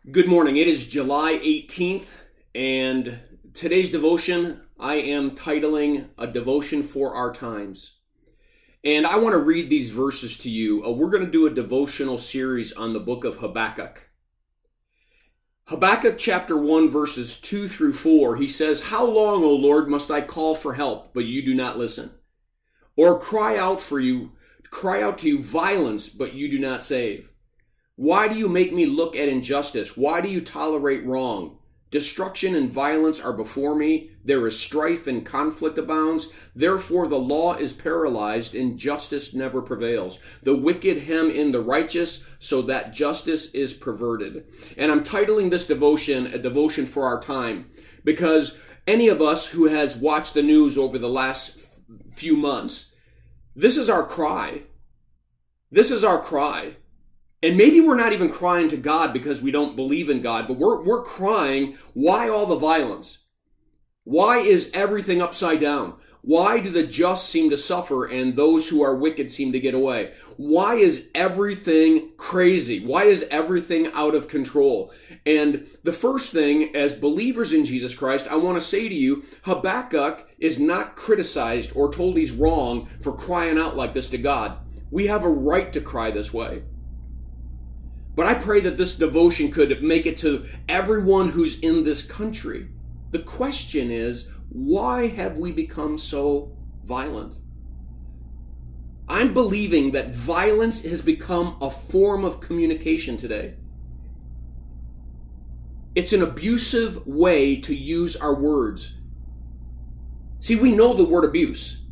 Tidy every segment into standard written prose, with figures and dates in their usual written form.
Good morning. It is July 18th, and today's devotion I am titling A Devotion for Our Times. And I want to read these verses to you. We're going to do a devotional series on the book of Habakkuk. Habakkuk chapter 1 verses 2 through 4, he says, "How long, O Lord, must I call for help, but you do not listen? Or cry out to you violence, but you do not save? Why do you make me look at injustice? Why do you tolerate wrong? Destruction and violence are before me. There is strife and conflict abounds. Therefore the law is paralyzed and justice never prevails. The wicked hem in the righteous so that justice is perverted." And I'm titling this devotion A Devotion for Our Time because any of us who has watched the news over the last few months, this is our cry. This is our cry. And maybe we're not even crying to God because we don't believe in God, but we're crying, why all the violence? Why is everything upside down? Why do the just seem to suffer and those who are wicked seem to get away? Why is everything crazy? Why is everything out of control? And the first thing, as believers in Jesus Christ, I want to say to you, Habakkuk is not criticized or told he's wrong for crying out like this to God. We have a right to cry this way. But I pray that this devotion could make it to everyone who's in this country. The question is, why have we become so violent? I'm believing that violence has become a form of communication today. It's an abusive way to use our words. See, we know the word abuse.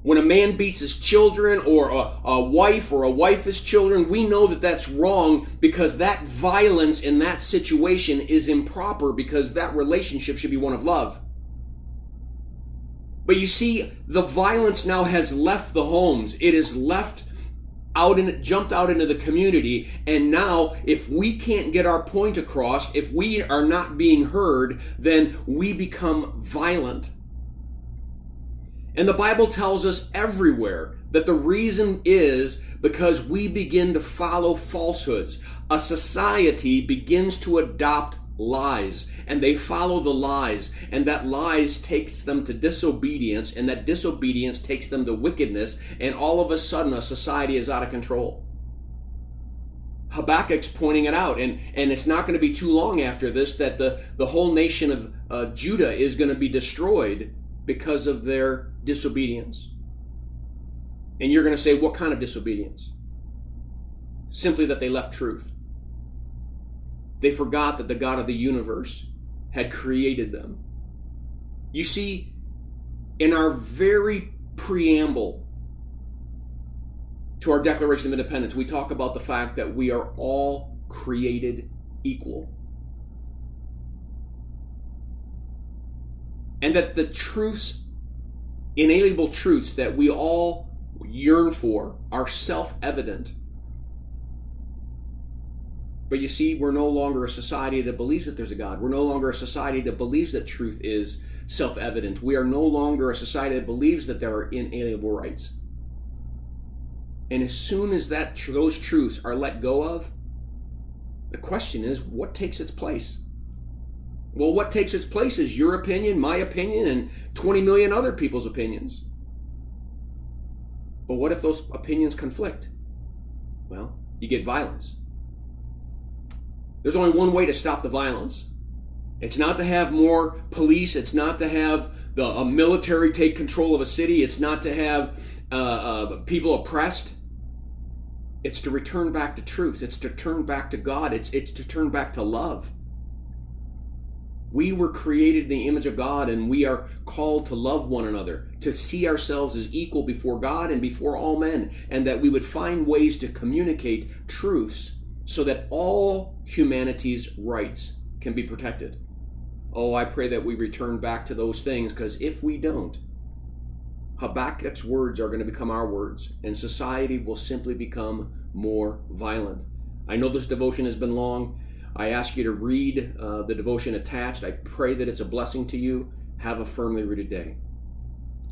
When a man beats his children or a wife his children, we know that that's wrong because that violence in that situation is improper because that relationship should be one of love. But you see, the violence now has left the homes. It is jumped out into the community. And now, if we can't get our point across, if we are not being heard, then we become violent. And the Bible tells us everywhere that the reason is because we begin to follow falsehoods. A society begins to adopt lies, and they follow the lies, and that lies takes them to disobedience, and that disobedience takes them to wickedness, and all of a sudden a society is out of control. Habakkuk's pointing it out, and it's not going to be too long after this that the whole nation of Judah is going to be destroyed because of their disobedience. And you're going to say, what kind of disobedience? Simply that they left truth. They forgot that the God of the universe had created them. You see, in our very preamble to our Declaration of Independence, we talk about the fact that we are all created equal. And that the truths, inalienable truths that we all yearn for are self-evident. But you see, we're no longer a society that believes that there's a God. We're no longer a society that believes that truth is self-evident. We are no longer a society that believes that there are inalienable rights. And as soon as those truths are let go of, the question is, what takes its place? Well, what takes its place is your opinion, my opinion, and 20 million other people's opinions. But what if those opinions conflict? Well, you get violence. There's only one way to stop the violence. It's not to have more police. It's not to have a military take control of a city. It's not to have people oppressed. It's to return back to truth. It's to turn back to God. It's to turn back to love. We were created in the image of God, and we are called to love one another, to see ourselves as equal before God and before all men, and that we would find ways to communicate truths so that all humanity's rights can be protected. Oh, I pray that we return back to those things, because if we don't, Habakkuk's words are going to become our words, and society will simply become more violent. I know this devotion has been long. I ask you to read the devotion attached. I pray that it's a blessing to you. Have a firmly rooted day.